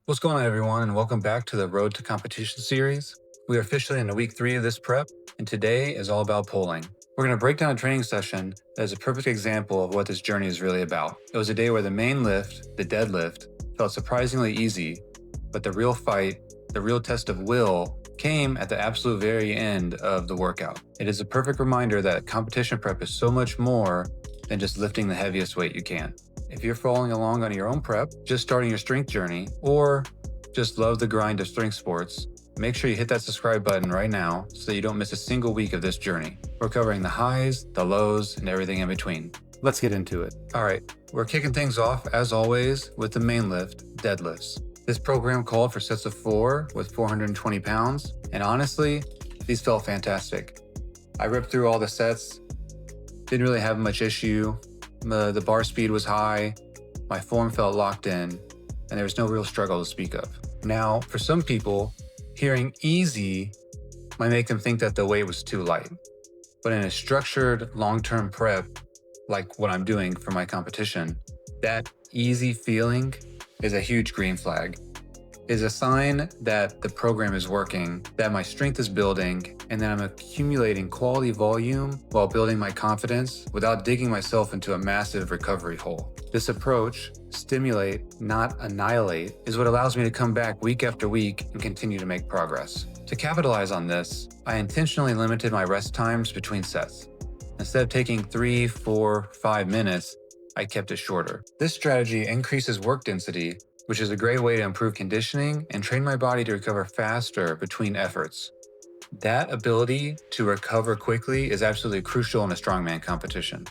What's going on, everyone, and welcome back to the Road to Competition series. We are officially into week 3 of this prep, and today is all about pulling. We're going to break down a training session that is a perfect example of what this journey is really about. It was a day where the main lift, the deadlift, felt surprisingly easy, but the real fight, the real test of will, came at the absolute very end of the workout. It is a perfect reminder that competition prep is so much more than just lifting the heaviest weight you can. If you're following along on your own prep, just starting your strength journey, or just love the grind of strength sports, make sure you hit that subscribe button right now so that you don't miss a single week of this journey. We're covering the highs, the lows, and everything in between. Let's get into it. All right, we're kicking things off, as always, with the main lift, deadlifts. This program called for sets of 4 with 420 pounds, and honestly, these felt fantastic. I ripped through all the sets, didn't really have much issue. The bar speed was high, my form felt locked in, and there was no real struggle to speak of. Now, for some people, hearing easy might make them think that the weight was too light. But in a structured long-term prep, like what I'm doing for my competition, that easy feeling is a huge green flag. Is a sign that the program is working, that my strength is building, and that I'm accumulating quality volume while building my confidence without digging myself into a massive recovery hole. This approach, stimulate, not annihilate, is what allows me to come back week after week and continue to make progress. To capitalize on this, I intentionally limited my rest times between sets. Instead of taking 3, 4, 5 minutes, I kept it shorter. This strategy increases work density, which is a great way to improve conditioning and train my body to recover faster between efforts. That ability to recover quickly is absolutely crucial in a strongman competition,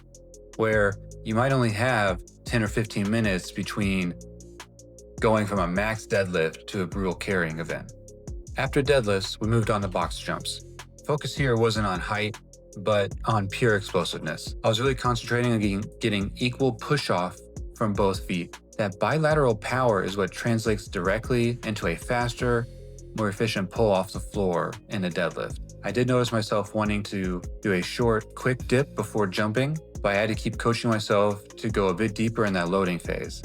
where you might only have 10 or 15 minutes between going from a max deadlift to a brutal carrying event. After deadlifts, we moved on to box jumps. Focus here wasn't on height, but on pure explosiveness. I was really concentrating on getting equal push-off from both feet. That bilateral power is what translates directly into a faster, more efficient pull off the floor in a deadlift. I did notice myself wanting to do a short, quick dip before jumping, but I had to keep coaching myself to go a bit deeper in that loading phase.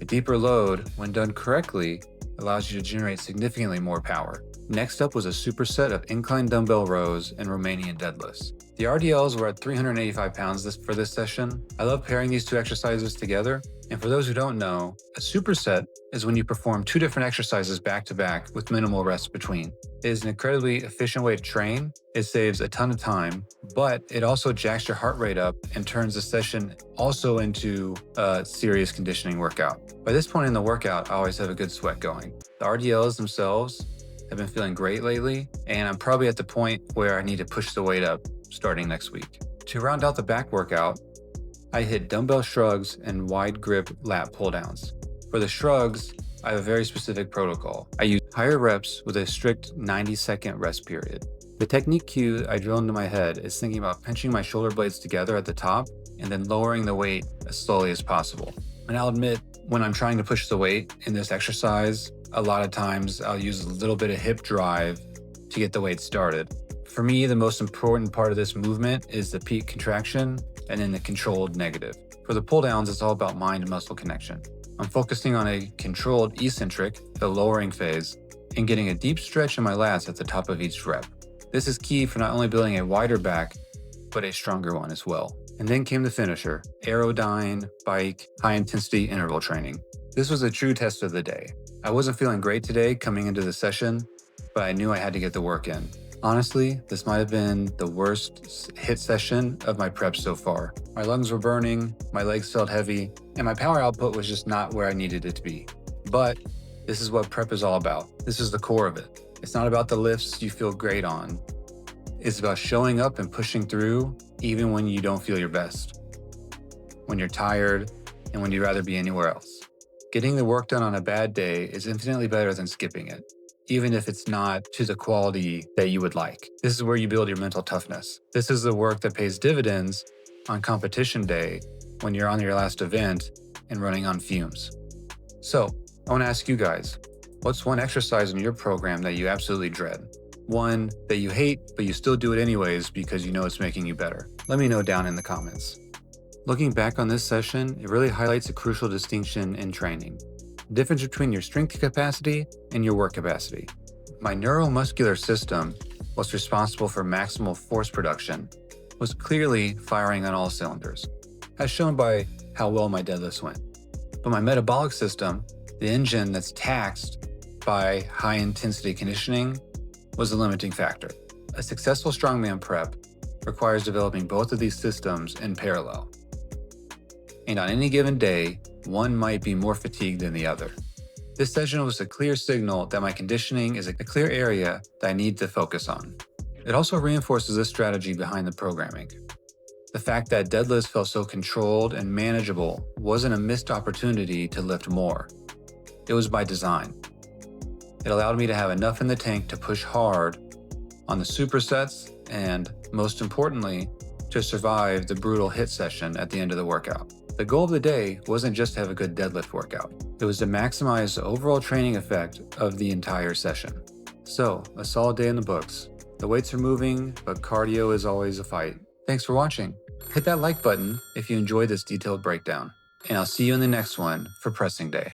A deeper load, when done correctly, allows you to generate significantly more power. Next up was a superset of incline dumbbell rows and Romanian deadlifts. The RDLs were at 385 pounds for this session. I love pairing these two exercises together. And for those who don't know, a superset is when you perform 2 different exercises back to back with minimal rest between. It is an incredibly efficient way to train. It saves a ton of time, but it also jacks your heart rate up and turns the session also into a serious conditioning workout. By this point in the workout, I always have a good sweat going. The RDLs themselves have been feeling great lately, and I'm probably at the point where I need to push the weight up starting next week. To round out the back workout, I hit dumbbell shrugs and wide grip lat pull downs. For the shrugs, I have a very specific protocol. I use higher reps with a strict 90-second rest period. The technique cue I drill into my head is thinking about pinching my shoulder blades together at the top and then lowering the weight as slowly as possible. And I'll admit, when I'm trying to push the weight in this exercise, a lot of times I'll use a little bit of hip drive to get the weight started. For me, the most important part of this movement is the peak contraction and then the controlled negative. For the pull downs, it's all about mind-muscle connection. I'm focusing on a controlled eccentric, the lowering phase, and getting a deep stretch in my lats at the top of each rep. This is key for not only building a wider back, but a stronger one as well. And then came the finisher, aerodyne, bike, high-intensity interval training. This was a true test of the day. I wasn't feeling great today coming into the session, but I knew I had to get the work in. Honestly, this might have been the worst HIIT session of my prep so far. My lungs were burning, my legs felt heavy, and my power output was just not where I needed it to be. But this is what prep is all about. This is the core of it. It's not about the lifts you feel great on. It's about showing up and pushing through even when you don't feel your best, when you're tired, and when you'd rather be anywhere else. Getting the work done on a bad day is infinitely better than skipping it, even if it's not to the quality that you would like. This is where you build your mental toughness. This is the work that pays dividends on competition day when you're on your last event and running on fumes. So, I want to ask you guys, what's one exercise in your program that you absolutely dread? One that you hate, but you still do it anyways because you know it's making you better? Let me know down in the comments. Looking back on this session, it really highlights a crucial distinction in training. difference between your strength capacity and your work capacity. My neuromuscular system, what's responsible for maximal force production, was clearly firing on all cylinders, as shown by how well my deadlifts went. But my metabolic system, the engine that's taxed by high-intensity conditioning, was a limiting factor. A successful strongman prep requires developing both of these systems in parallel. And on any given day, one might be more fatigued than the other. This session was a clear signal that my conditioning is a clear area that I need to focus on. It also reinforces this strategy behind the programming. The fact that deadlifts felt so controlled and manageable wasn't a missed opportunity to lift more. It was by design. It allowed me to have enough in the tank to push hard on the supersets and, most importantly, to survive the brutal HIIT session at the end of the workout. The goal of the day wasn't just to have a good deadlift workout. It was to maximize the overall training effect of the entire session. So, a solid day in the books. The weights are moving, but cardio is always a fight. Thanks for watching. Hit that like button if you enjoyed this detailed breakdown. And I'll see you in the next one for pressing day.